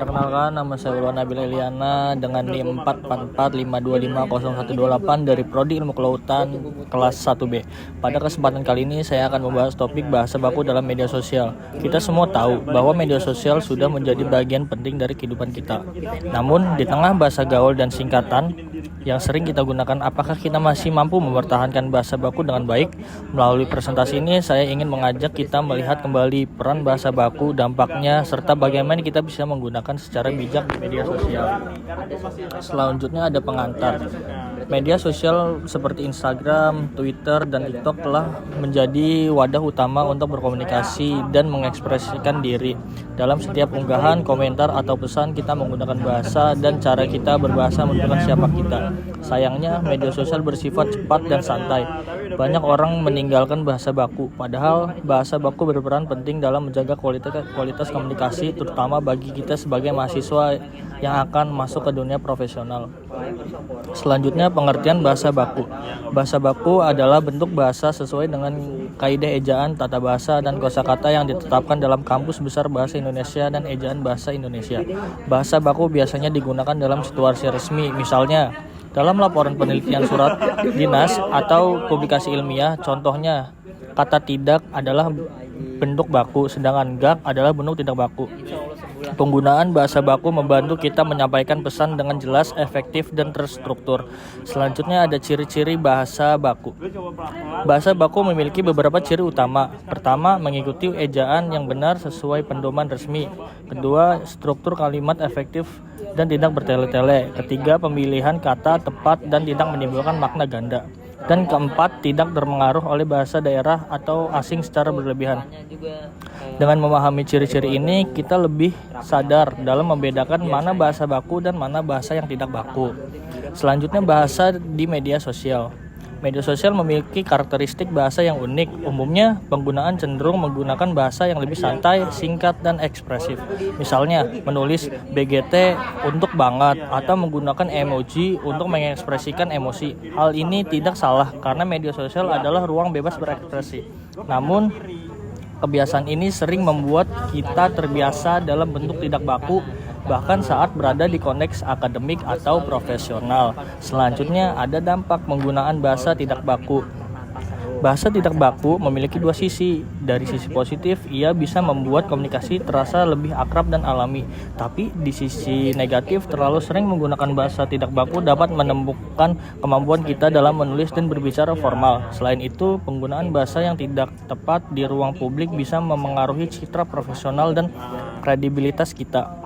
Perkenalkan, nama saya Ulwan Nabil Eliana dengan NIM 444525018 dari Prodi Ilmu Kelautan kelas 1B. Pada kesempatan kali ini saya akan membahas topik bahasa baku dalam media sosial. Kita semua tahu bahwa media sosial sudah menjadi bagian penting dari kehidupan kita. Namun, di tengah bahasa gaul dan singkatan yang sering kita gunakan, apakah kita masih mampu mempertahankan bahasa baku dengan baik? Melalui presentasi ini, saya ingin mengajak kita melihat kembali peran bahasa baku, dampaknya, serta bagaimana kita bisa menggunakan secara bijak di media sosial. Selanjutnya ada pengantar. Media sosial seperti Instagram, Twitter, dan TikTok telah menjadi wadah utama untuk berkomunikasi dan mengekspresikan diri. Dalam setiap unggahan, komentar, atau pesan, kita menggunakan bahasa dan cara kita berbahasa menunjukkan siapa kita. Sayangnya, media sosial bersifat cepat dan santai. Banyak orang meninggalkan bahasa baku, padahal bahasa baku berperan penting dalam menjaga kualitas komunikasi, terutama bagi kita sebagai mahasiswa yang akan masuk ke dunia profesional. Selanjutnya, pengertian bahasa baku. Bahasa baku adalah bentuk bahasa sesuai dengan kaidah ejaan, tata bahasa, dan kosakata yang ditetapkan dalam Kamus Besar Bahasa Indonesia dan Ejaan Bahasa Indonesia. Bahasa baku biasanya digunakan dalam situasi resmi, misalnya dalam laporan penelitian, surat dinas, atau publikasi ilmiah. Contohnya, kata tidak adalah bentuk baku, sedangkan gak adalah bentuk tidak baku. Penggunaan bahasa baku membantu kita menyampaikan pesan dengan jelas, efektif, dan terstruktur. Selanjutnya ada ciri-ciri bahasa baku. Bahasa baku memiliki beberapa ciri utama. Pertama, mengikuti ejaan yang benar sesuai pedoman resmi. Kedua, struktur kalimat efektif dan tidak bertele-tele. Ketiga, pemilihan kata tepat dan tidak menimbulkan makna ganda. Dan keempat, tidak terpengaruh oleh bahasa daerah atau asing secara berlebihan. Dengan memahami ciri-ciri ini, kita lebih sadar dalam membedakan mana bahasa baku dan mana bahasa yang tidak baku. Selanjutnya, bahasa di media sosial. Media sosial memiliki karakteristik bahasa yang unik. Umumnya, penggunaan cenderung menggunakan bahasa yang lebih santai, singkat, dan ekspresif. Misalnya, menulis BGT untuk banget atau menggunakan emoji untuk mengekspresikan emosi. Hal ini tidak salah karena media sosial adalah ruang bebas berekspresi. Namun, kebiasaan ini sering membuat kita terbiasa dalam bentuk tidak baku, bahkan saat berada di konteks akademik atau profesional. Selanjutnya ada dampak penggunaan bahasa tidak baku. Bahasa tidak baku memiliki dua sisi. Dari sisi positif, ia bisa membuat komunikasi terasa lebih akrab dan alami. Tapi di sisi negatif, terlalu sering menggunakan bahasa tidak baku dapat menemukan kemampuan kita dalam menulis dan berbicara formal. Selain itu, penggunaan bahasa yang tidak tepat di ruang publik bisa memengaruhi citra profesional dan kredibilitas kita.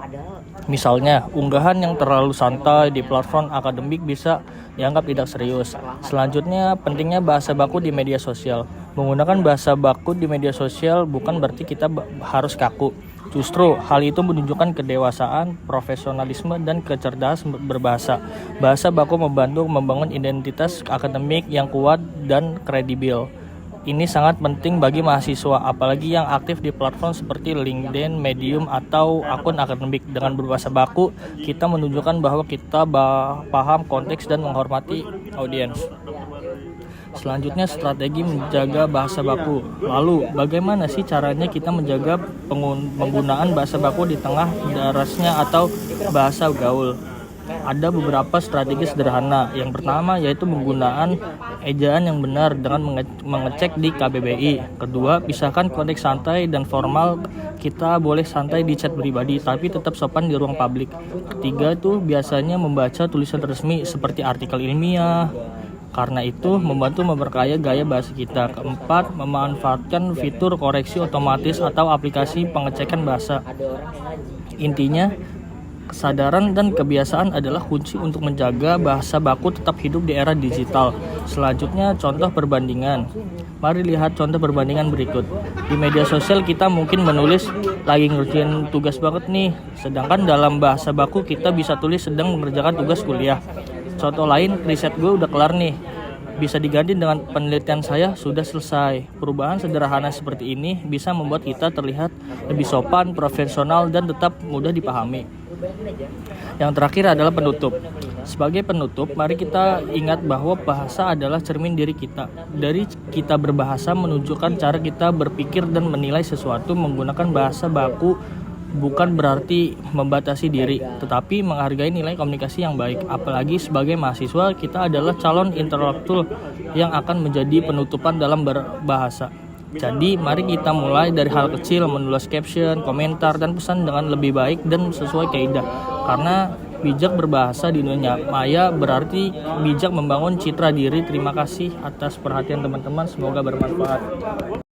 Misalnya, unggahan yang terlalu santai di platform akademik bisa dianggap tidak serius. Selanjutnya, pentingnya bahasa baku di media sosial. Menggunakan bahasa baku di media sosial bukan berarti kita harus kaku. Justru, hal itu menunjukkan kedewasaan, profesionalisme, dan kecerdasan berbahasa. Bahasa baku membantu membangun identitas akademik yang kuat dan kredibel. Ini sangat penting bagi mahasiswa, apalagi yang aktif di platform seperti LinkedIn, Medium, atau akun akademik. Dengan berbahasa baku, kita menunjukkan bahwa kita paham konteks dan menghormati audiens. Selanjutnya, strategi menjaga bahasa baku. Lalu, bagaimana sih caranya kita menjaga penggunaan bahasa baku di tengah derasnya atau bahasa gaul? Ada beberapa strategi sederhana. Yang pertama yaitu penggunaan ejaan yang benar dengan mengecek di KBBI. Kedua, pisahkan konteks santai dan formal. Kita boleh santai di chat pribadi tapi tetap sopan di ruang publik. Ketiga itu biasanya membaca tulisan resmi seperti artikel ilmiah, karena itu membantu memperkaya gaya bahasa kita. Keempat, memanfaatkan fitur koreksi otomatis atau aplikasi pengecekan bahasa. Intinya, kesadaran dan kebiasaan adalah kunci untuk menjaga bahasa baku tetap hidup di era digital. Selanjutnya, contoh perbandingan. Mari lihat contoh perbandingan berikut. Di media sosial kita mungkin menulis lagi ngerjain tugas banget nih, sedangkan dalam bahasa baku kita bisa tulis sedang mengerjakan tugas kuliah. Contoh lain, riset gue udah kelar nih, bisa diganti dengan penelitian saya sudah selesai. Perubahan sederhana seperti ini bisa membuat kita terlihat lebih sopan, profesional, dan tetap mudah dipahami. Yang terakhir adalah penutup. Sebagai penutup, mari kita ingat bahwa bahasa adalah cermin diri kita. Dari kita berbahasa menunjukkan cara kita berpikir dan menilai sesuatu. Menggunakan bahasa baku bukan berarti membatasi diri, tetapi menghargai nilai komunikasi yang baik. Apalagi sebagai mahasiswa, kita adalah calon intelektual yang akan menjadi penutupan dalam berbahasa. Jadi mari kita mulai dari hal kecil, menulis caption, komentar, dan pesan dengan lebih baik dan sesuai kaidah. Karena bijak berbahasa di dunia maya berarti bijak membangun citra diri. Terima kasih atas perhatian teman-teman, semoga bermanfaat.